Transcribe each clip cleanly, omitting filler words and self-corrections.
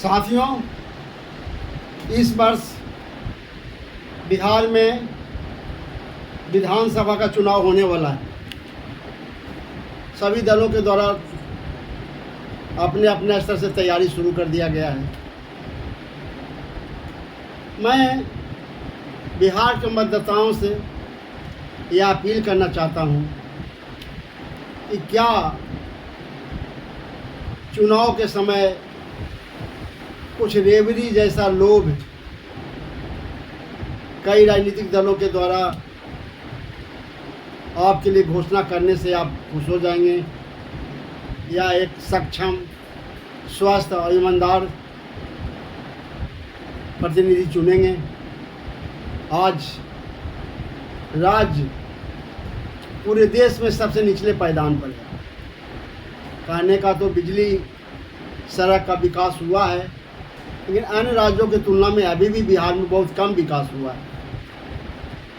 साथियों, इस वर्ष बिहार में विधानसभा का चुनाव होने वाला है। सभी दलों के द्वारा अपने अपने स्तर से तैयारी शुरू कर दिया गया है। मैं बिहार के मतदाताओं से यह अपील करना चाहता हूं कि क्या चुनाव के समय कुछ रेवड़ी जैसा लोभ कई राजनीतिक दलों के द्वारा आपके लिए घोषणा करने से आप खुश हो जाएंगे, या एक सक्षम, स्वस्थ और ईमानदार प्रतिनिधि चुनेंगे। आज राज्य पूरे देश में सबसे निचले पायदान पर है। कहने का तो बिजली सड़क का विकास हुआ है, लेकिन अन्य राज्यों की तुलना में अभी भी बिहार में बहुत कम विकास हुआ है।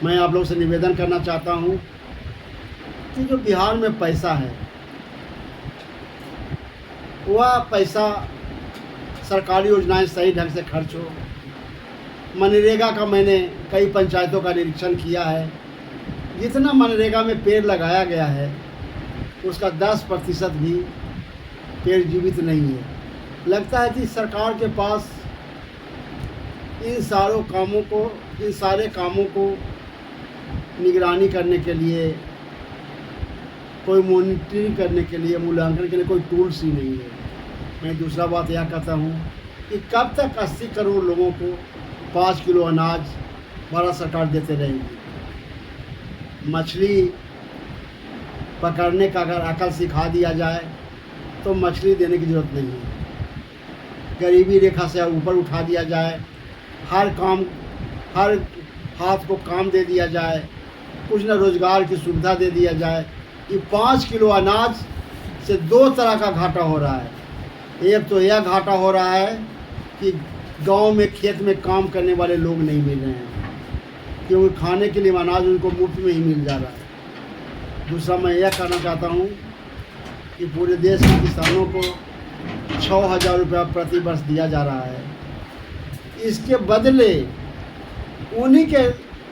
मैं आप लोगों से निवेदन करना चाहता हूं कि जो बिहार में पैसा है, वह पैसा सरकारी योजनाएं सही ढंग से खर्च हो। मनरेगा का मैंने कई पंचायतों का निरीक्षण किया है। जितना मनरेगा में पेड़ लगाया गया है, उसका 10% भी पेड़ जीवित नहीं है। लगता है कि सरकार के पास इन सारे कामों को निगरानी करने के लिए, कोई मॉनिटरिंग करने के लिए, मूल्यांकन के लिए कोई टूल्स ही नहीं है। मैं दूसरा बात यह कहता हूँ कि कब तक 80 करोड़ लोगों को 5 किलो अनाज भारत सरकार देते रहेगी। मछली पकड़ने का अगर अकल सिखा दिया जाए तो मछली देने की ज़रूरत नहीं है। गरीबी रेखा से ऊपर उठा दिया जाए, हर हाथ को काम दे दिया जाए, कुछ न रोज़गार की सुविधा दे दिया जाए। कि 5 किलो अनाज से 2 तरह का घाटा हो रहा है। एक तो यह घाटा हो रहा है कि गांव में खेत में काम करने वाले लोग नहीं मिल रहे हैं, क्योंकि खाने के लिए अनाज उनको मुफ्त में ही मिल जा रहा है। दूसरा मैं यह कहना चाहता हूँ कि पूरे देश के किसानों को 6,000 रुपया प्रति वर्ष दिया जा रहा है। इसके बदले उन्हीं के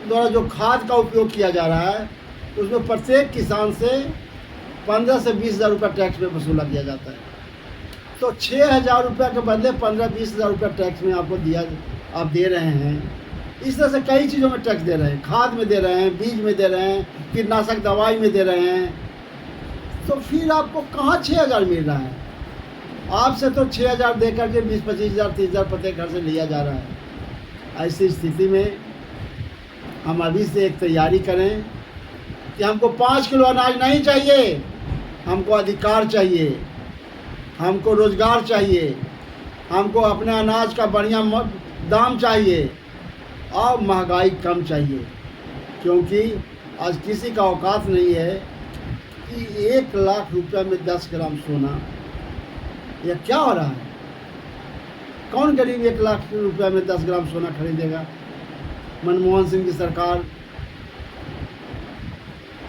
द्वारा जो खाद का उपयोग किया जा रहा है, उसमें प्रत्येक किसान से 15 से 20,000 रुपया टैक्स में वसूला किया जाता है। तो 6,000 रुपये के बदले 15-20,000 रुपया टैक्स में आपको आप दे रहे हैं। इस तरह से कई चीज़ों में टैक्स दे रहे हैं, खाद में दे रहे हैं, बीज में दे रहे हैं, कीटनाशक दवाई में दे रहे हैं। तो फिर आपको कहाँ 6,000 मिल रहा है? आपसे तो 6,000 दे करके 20-25,000 30,000 प्रत्येक घर से लिया जा रहा है। ऐसी स्थिति में हम अभी से एक तैयारी करें कि हमको 5 किलो अनाज नहीं चाहिए, हमको अधिकार चाहिए, हमको रोज़गार चाहिए, हमको अपने अनाज का बढ़िया दाम चाहिए और महंगाई कम चाहिए। क्योंकि आज किसी का औकात नहीं है कि 1 लाख रुपया में 10 ग्राम सोना, यह क्या हो रहा है? कौन गरीब 1 लाख रुपया में 10 ग्राम सोना खरीदेगा? मनमोहन सिंह की सरकार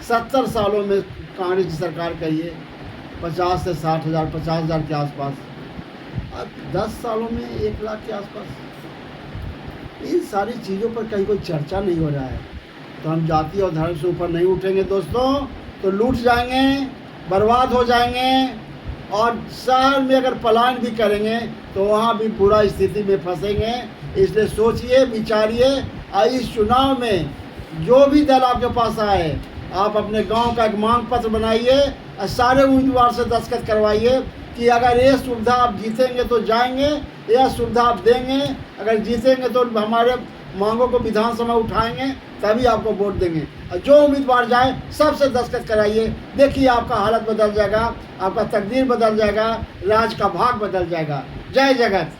70 सालों में, कांग्रेस की सरकार कहिए 50 से 60,000, 50,000 के आसपास, अब 10 सालों में 1 लाख के आसपास। इन सारी चीज़ों पर कहीं कोई चर्चा नहीं हो रहा है। तो हम जाति और धर्म से ऊपर नहीं उठेंगे दोस्तों, तो लूट जाएंगे, बर्बाद हो जाएंगे, और शहर में अगर पलायन भी करेंगे तो वहाँ भी बुरा स्थिति में फंसेंगे। इसलिए सोचिए, विचारिए, और इस चुनाव में जो भी दल आपके पास आए, आप अपने गांव का एक मांग पत्र बनाइए और सारे उम्मीदवार से दस्तखत करवाइए कि अगर ये सुविधा आप जीतेंगे तो जाएंगे, यह सुविधा आप देंगे, अगर जीतेंगे तो हमारे मांगों को विधानसभा उठाएंगे, तभी आपको वोट देंगे। और जो उम्मीदवार जाए सबसे दस्तखत कराइए। देखिए आपका हालत बदल जाएगा, आपका तकदीर बदल जाएगा, राज का भाग बदल जाएगा। जय जगत।